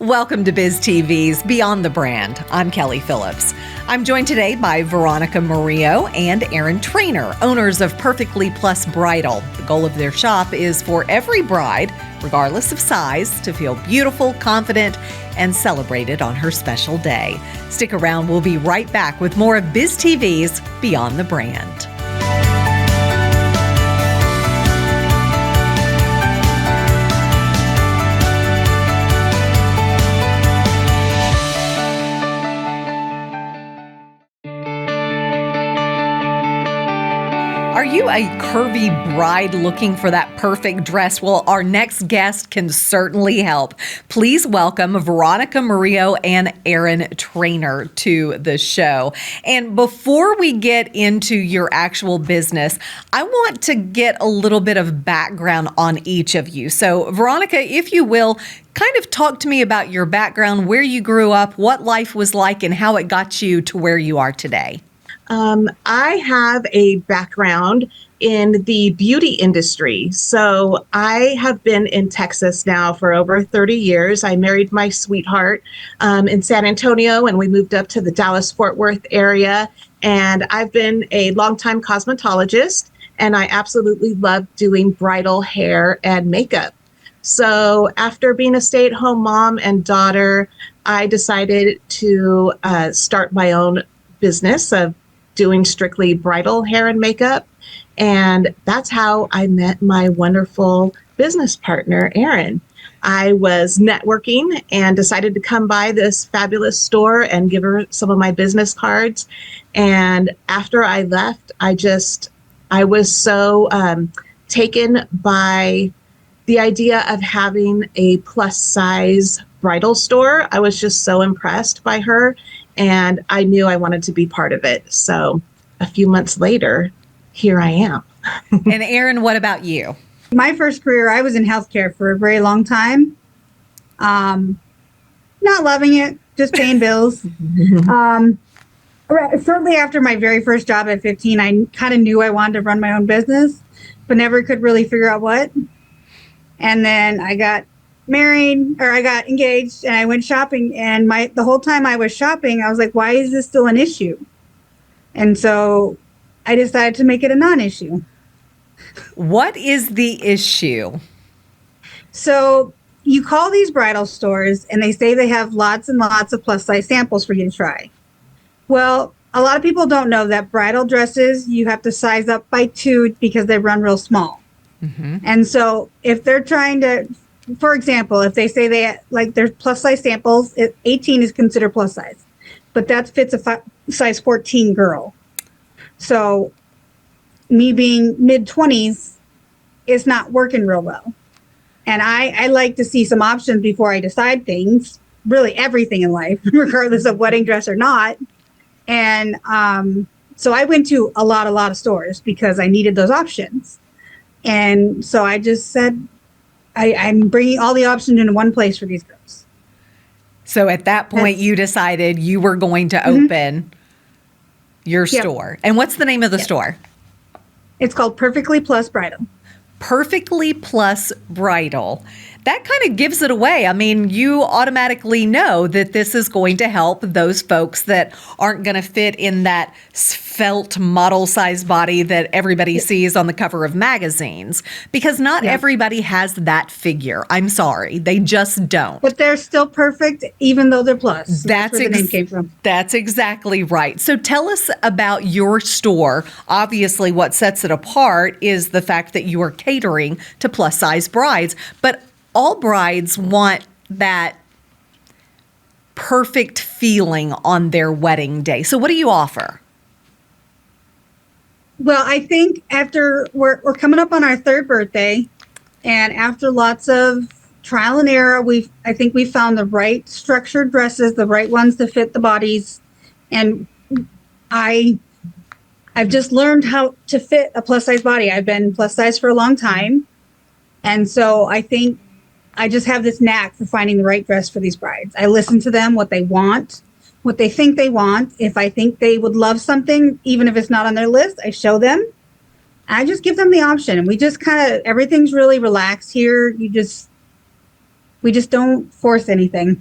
Welcome to BizTV's Beyond the Brand. I'm Kelli Phillips. I'm joined today by Veronica Murillo and Erin Treanor, owners of Perfectly Plus Bridal. The goal of their shop is for every bride, regardless of size, to feel beautiful, confident, and celebrated on her special day. Stick around. We'll be right back with more of BizTV's Beyond the Brand. Are you a curvy bride looking for that perfect dress? Well, our next guest can certainly help. Please welcome Veronica Murillo and Erin Treanor to the show. And before we get into your actual business, I want to get a little bit of background on each of you. So, Veronica, if you will, kind of talk to me about your background, where you grew up, what life was like, and how it got you to where you are today. I have a background in the beauty industry. So I have been in Texas now for over 30 years. I married my sweetheart in San Antonio, and we moved up to the Dallas-Fort Worth area. And I've been a longtime cosmetologist, and I absolutely love doing bridal hair and makeup. So after being a stay-at-home mom and daughter, I decided to start my own business of doing strictly bridal hair and makeup. And that's how I met my wonderful business partner, Erin. I was networking and decided to come by this fabulous store and give her some of my business cards. And after I left, I was so taken by the idea of having a plus size bridal store. I was just so impressed by her, and I knew I wanted to be part of it. So a few months later, here I am. And Erin, what about you? My first career, I was in healthcare for a very long time. Not loving it, just paying bills. Shortly after my very first job at 15, I kind of knew I wanted to run my own business, but never could really figure out what. And then I got married, or I got engaged, and I went shopping, and the whole time I was shopping, I was like, why is this still an issue? And so I decided to make it a non-issue. What is the issue? So you call these bridal stores and they say they have lots and lots of plus size samples for you to try. Well, a lot of people don't know that bridal dresses, you have to size up by 2 because they run real small. Mm-hmm. And so if they're trying to, for example, if they say there's plus size samples, 18 is considered plus size, but that fits a size 14 girl. So me being mid-20s is not working real well. And I like to see some options before I decide things, really everything in life, regardless of wedding dress or not. And so I went to a lot of stores because I needed those options. And so I just said, I'm bringing all the options into one place for these girls. So at that point, you decided you were going to open your store. And what's the name of the store? It's called Perfectly Plus Bridal. Perfectly Plus Bridal. That kind of gives it away. I mean, you automatically know that this is going to help those folks that aren't going to fit in that svelte model size body that everybody sees on the cover of magazines, because not everybody has that figure. I'm sorry. They just don't. But they're still perfect, even though they're plus. That's where the name came from. That's exactly right. So tell us about your store. Obviously, what sets it apart is the fact that you are catering to plus size brides, but all brides want that perfect feeling on their wedding day. So what do you offer? Well, I think after we're coming up on our 3rd birthday, and after lots of trial and error, I think we found the right structured dresses, the right ones to fit the bodies. And I've just learned how to fit a plus size body. I've been plus size for a long time. And so I think I just have this knack for finding the right dress for these brides. I listen to them, what they want, what they think they want. If I think they would love something, even if it's not on their list, I show them. I just give them the option. And we just kind of, everything's really relaxed here. We just don't force anything.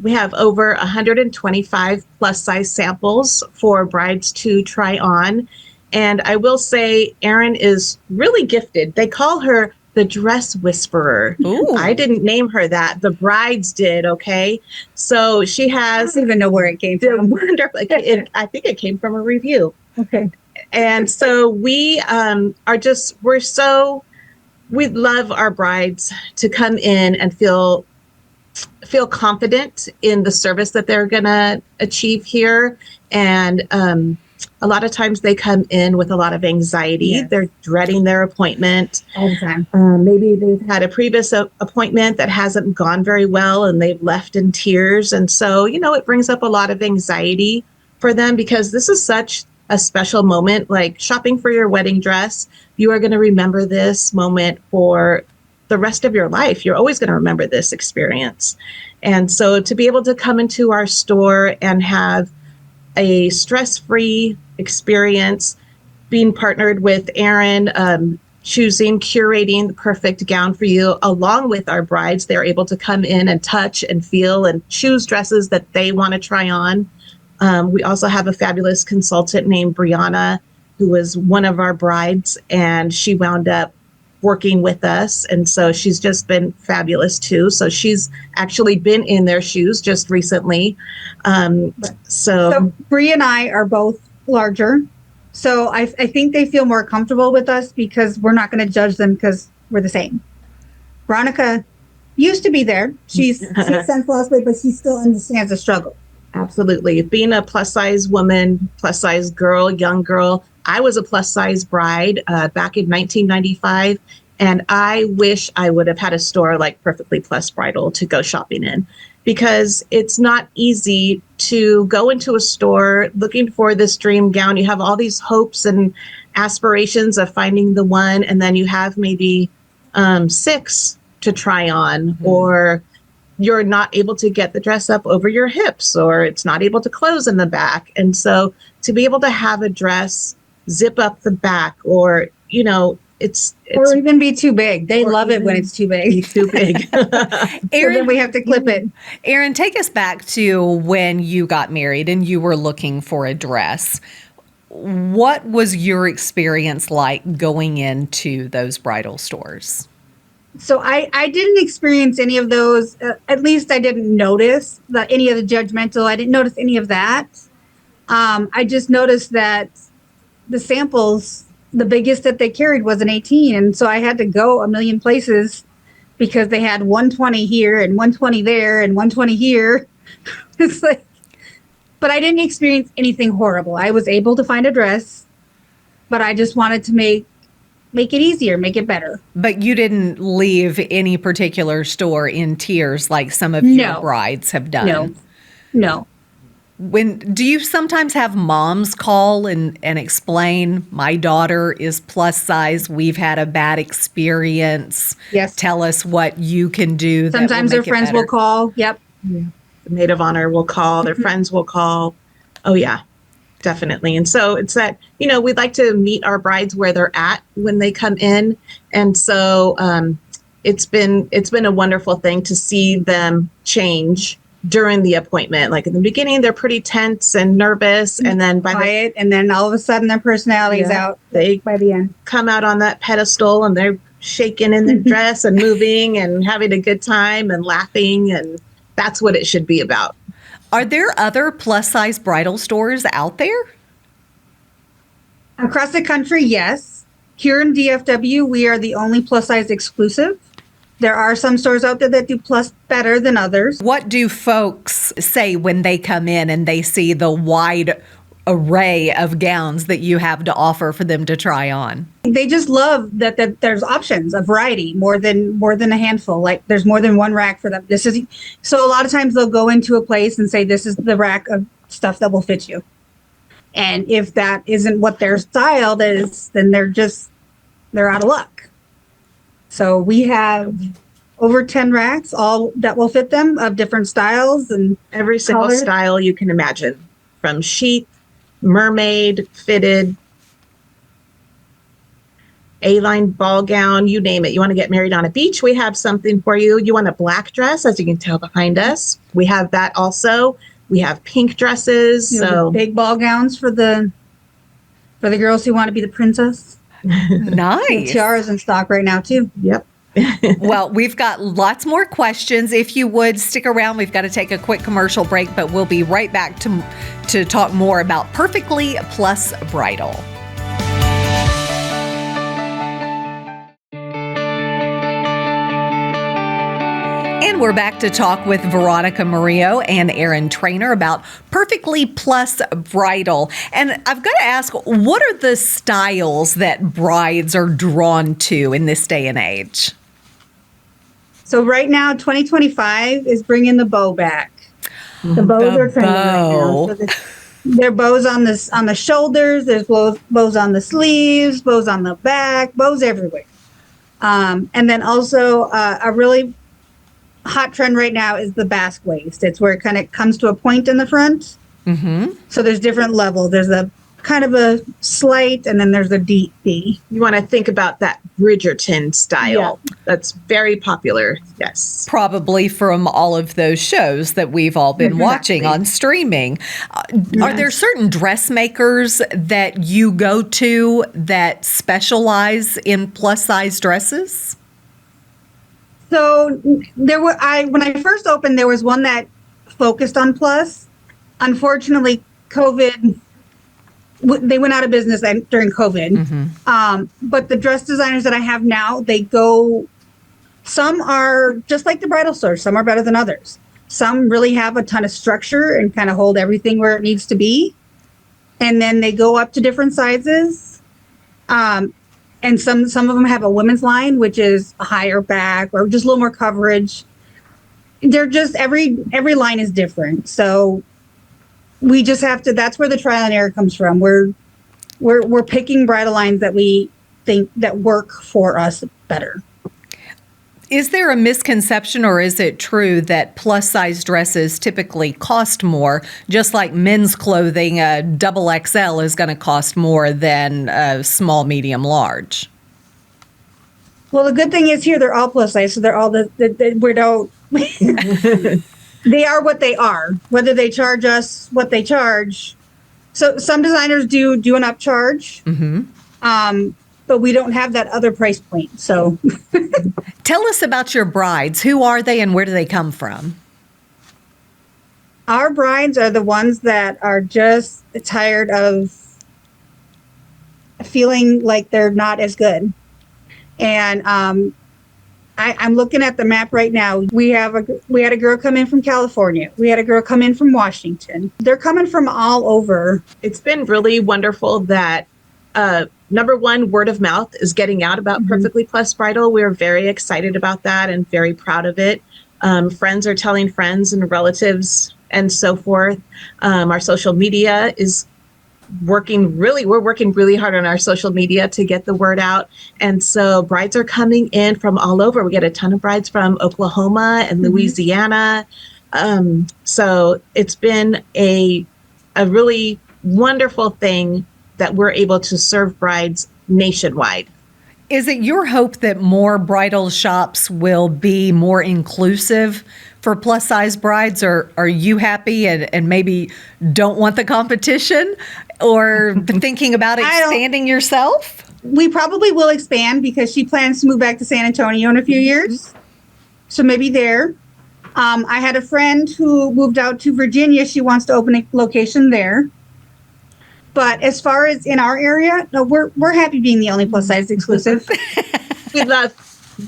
We have over 125 plus size samples for brides to try on. And I will say, Erin is really gifted. They call her the dress whisperer. Ooh. I didn't name her that. The brides did, okay? So she has... I don't even know where it came from. Wonderful. I think it came from a review. Okay. And so we we love our brides to come in and feel confident in the service that they're going to achieve here. And a lot of times they come in with a lot of anxiety. Yes. They're dreading their appointment. All the time. Maybe they've had a previous appointment that hasn't gone very well and they've left in tears. And so, it brings up a lot of anxiety for them because this is such a special moment, like shopping for your wedding dress. You are going to remember this moment for the rest of your life. You're always going to remember this experience. And so to be able to come into our store and have a stress-free experience, being partnered with Erin, curating the perfect gown for you, along with our brides, they're able to come in and touch and feel and choose dresses that they want to try on. We also have a fabulous consultant named Brianna, who was one of our brides, and she wound up working with us. And so she's just been fabulous too. So she's actually been in their shoes just recently. So Bri and I are both larger. So I think they feel more comfortable with us because we're not going to judge them because we're the same. Veronica used to be there. She's 6 cents lost weight, but she still understands the struggle. Absolutely. Being a plus size woman, plus size girl, young girl, I was a plus size bride back in 1995. And I wish I would have had a store like Perfectly Plus Bridal to go shopping in, because it's not easy to go into a store looking for this dream gown. You have all these hopes and aspirations of finding the one, and then you have maybe 6 to try on, or you're not able to get the dress up over your hips, or it's not able to close in the back. And so to be able to have a dress zip up the back, or, it's or even be too big. They love it when it's too big. Too big. Erin, so then we have to clip it. Erin, take us back to when you got married and you were looking for a dress. What was your experience like going into those bridal stores? So I didn't experience any of those. At least I didn't notice any of the judgmental. I didn't notice any of that. I just noticed that the samples, the biggest that they carried was an 18. And so I had to go a million places because they had 120 here and 120 there and 120 here. It's like, but I didn't experience anything horrible. I was able to find a dress, but I just wanted to make it easier, make it better. But you didn't leave any particular store in tears like some of your brides have done. No. Do you sometimes have moms call and explain, my daughter is plus size, we've had a bad experience? Yes. Tell us what you can do. Sometimes their friends will call. Yep. Yeah. The maid of honor will call, their friends will call. Oh yeah, definitely. And so it's that, we'd like to meet our brides where they're at when they come in. And so it's been a wonderful thing to see them change during the appointment. Like in the beginning, they're pretty tense and nervous, and then and then all of a sudden their personality's out. They by the end come out on that pedestal and they're shaking in their dress and moving and having a good time and laughing, and that's what it should be about. Are there other plus size bridal stores out there? Across the country, yes. Here in DFW, we are the only plus size exclusive. There are some stores out there that do plus better than others. What do folks say when they come in and they see the wide array of gowns that you have to offer for them to try on? They just love that there's options, a variety, more than a handful. Like there's more than one rack for them. So a lot of times they'll go into a place and say, this is the rack of stuff that will fit you. And if that isn't what their style is, then they're out of luck. So we have over 10 racks, all that will fit them, of different styles and every single colors. Style you can imagine, from chic, mermaid, fitted. A-line ball gown, you name it. You want to get married on a beach, we have something for you. You want a black dress, as you can tell behind us, we have that also. We have pink dresses. The big ball gowns for the girls who want to be the princess. Nice. The tiaras in stock right now too. Yep. Well, we've got lots more questions. If you would stick around, we've got to take a quick commercial break, but we'll be right back to talk more about Perfectly Plus Bridal. And we're back to talk with Veronica Murillo and Erin Treanor about Perfectly Plus Bridal. And I've got to ask, what are the styles that brides are drawn to in this day and age? So right now, 2025 is bringing the bow back. The bows are trending right now. So there are bows on the shoulders. There's bows on the sleeves, bows on the back, bows everywhere. And then also a really hot trend right now is the basque waist. It's where it kind of comes to a point in the front. Mm-hmm. So there's different levels. There's a kind of a slight, and then there's a deep V. You want to think about that Bridgerton style. Yeah. That's very popular. Yes. Probably from all of those shows that we've all been watching on streaming. Yes. Are there certain dressmakers that you go to that specialize in plus size dresses? So when I first opened, there was one that focused on plus. Unfortunately, COVID, they went out of business during COVID. Mm-hmm. But the dress designers that I have now, some are just like the bridal stores. Some are better than others. Some really have a ton of structure and kind of hold everything where it needs to be. And then they go up to different sizes. And some of them have a women's line, which is a higher back or just a little more coverage. They're just, every line is different. So we just have to, that's where the trial and error comes from. We're picking bridal lines that we think that work for us better. Is there a misconception, or is it true that plus size dresses typically cost more, just like men's clothing, a double XL is going to cost more than a small, medium, large? Well, the good thing is here, they're all plus size. So they're all they are what they are, whether they charge us what they charge. So some designers do an upcharge. Mm-hmm. But we don't have that other price point. So tell us about your brides. Who are they and where do they come from? Our brides are the ones that are just tired of feeling like they're not as good. And I'm looking at the map right now. We had a girl come in from California. We had a girl come in from Washington. They're coming from all over. It's been really wonderful that number one, word of mouth is getting out about mm-hmm. Perfectly Plus Bridal. We're very excited about that and very proud of it. Friends are telling friends and relatives and so forth. Our social media is we're working really hard on our social media to get the word out. And so brides are coming in from all over. We get a ton of brides from Oklahoma and Louisiana. Mm-hmm. So it's been a really wonderful thing that we're able to serve brides nationwide. Is it your hope that more bridal shops will be more inclusive for plus size brides, or are you happy and maybe don't want the competition, or thinking about expanding yourself? We probably will expand because she plans to move back to San Antonio in a few years. So maybe there. I had a friend who moved out to Virginia. She wants to open a location there. But as far as in our area, no, we're happy being the only plus size exclusive.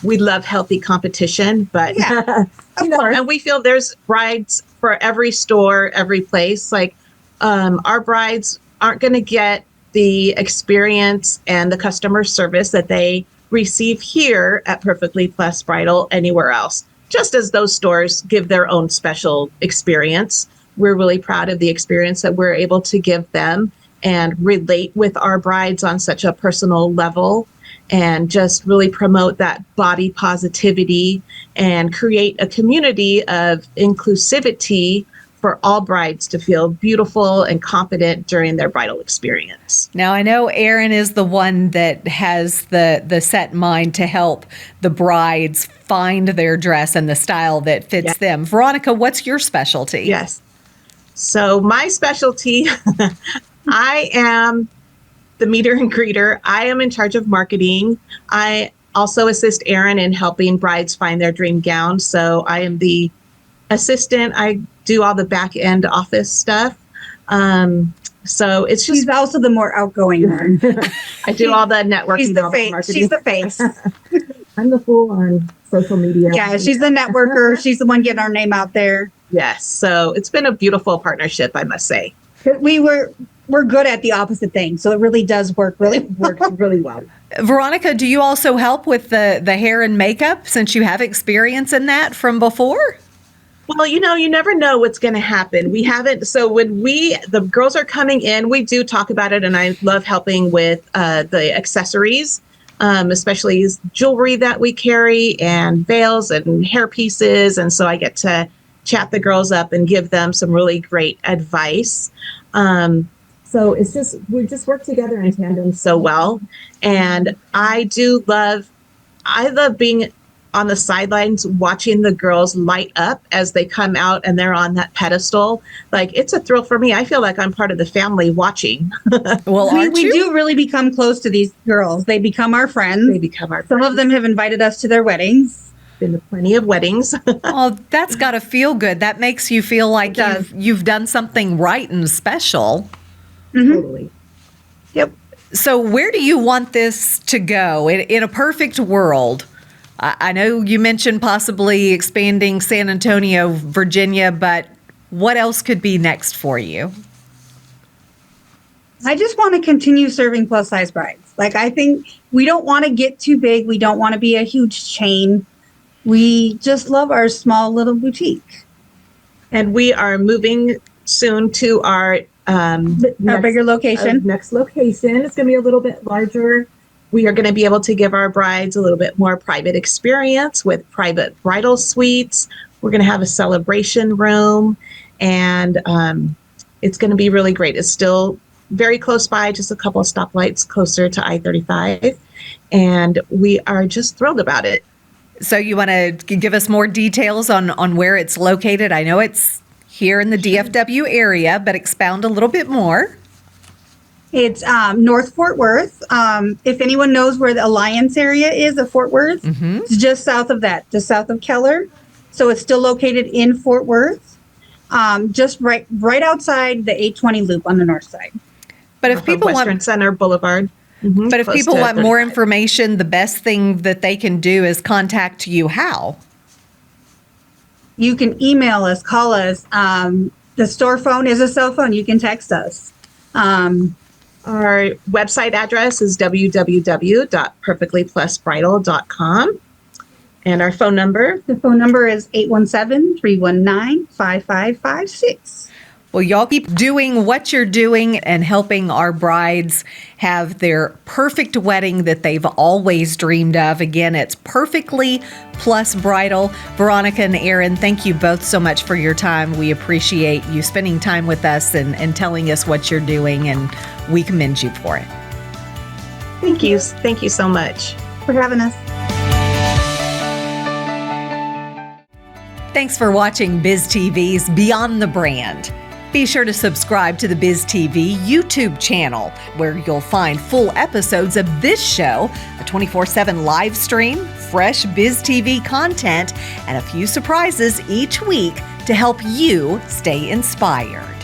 we love healthy competition, but yeah, of course. And we feel there's brides for every store, every place. Like our brides aren't going to get the experience and the customer service that they receive here at Perfectly Plus Bridal anywhere else. Just as those stores give their own special experience, we're really proud of the experience that we're able to give them and relate with our brides on such a personal level, and just really promote that body positivity and create a community of inclusivity for all brides to feel beautiful and confident during their bridal experience. Now, I know Erin is the one that has the set mind to help the brides find their dress and the style that fits them. Veronica, what's your specialty? Yes. So my specialty, I am the meter and greeter. I am in charge of marketing. I also assist Erin in helping brides find their dream gown. So I am the assistant. I do all the back end office stuff. So it's just. She's also the more outgoing one. I do all the networking. She's the face. She's the face. I'm the fool on social media. Yeah, she's the networker. She's the one getting our name out there. Yes. So it's been a beautiful partnership, I must say. We're good at the opposite thing, so it really does work really well. Veronica, do you also help with the hair and makeup since you have experience in that from before? Well, you never know what's going to happen. We haven't. So when the girls are coming in, we do talk about it. And I love helping with the accessories, especially jewelry that we carry and veils and hair pieces. And so I get to chat the girls up and give them some really great advice. So we just work together in tandem so well. And I love being on the sidelines, watching the girls light up as they come out and they're on that pedestal. Like, it's a thrill for me. I feel like I'm part of the family watching. Well, we do really become close to these girls. They become our friends. Some of them have invited us to their weddings. Been plenty of weddings. Oh, that's got to feel good. That makes you feel like you've done something right and special. Mm-hmm. Totally. Yep. So where do you want this to go in a perfect world? I know you mentioned possibly expanding San Antonio, Virginia, but what else could be next for you? I just want to continue serving plus size brides. Like, I think we don't want to get too big. We don't want to be a huge chain. We just love our small little boutique. And we are moving soon to our bigger location. Next location. It's going to be a little bit larger. We are going to be able to give our brides a little bit more private experience with private bridal suites. We're going to have a celebration room, and it's going to be really great. It's still very close by, just a couple of stoplights closer to I-35, and we are just thrilled about it. So you want to give us more details on where it's located? I know it's here in the DFW area, but expound a little bit more. It's North Fort Worth. If anyone knows where the Alliance area is of Fort Worth, it's just south of that, just south of Keller. So it's still located in Fort Worth, just right outside the 820 loop on the north side. But if people Western Center Boulevard. But if people want more information, the best thing that they can do is contact you. How? You can email us, call us. The store phone is a cell phone. You can text us. Our website address is www.perfectlyplusbridal.com. And our phone number? The phone number is 817-319-5556. Well, y'all keep doing what you're doing and helping our brides have their perfect wedding that they've always dreamed of. Again, it's Perfectly Plus Bridal. Veronica and Erin, thank you both so much for your time. We appreciate you spending time with us and telling us what you're doing, and we commend you for it. Thank you. Thank you so much for having us. Thanks for watching BizTV's Beyond the Brand. Be sure to subscribe to the BizTV YouTube channel, where you'll find full episodes of this show, a 24/7 live stream, fresh BizTV content, and a few surprises each week to help you stay inspired.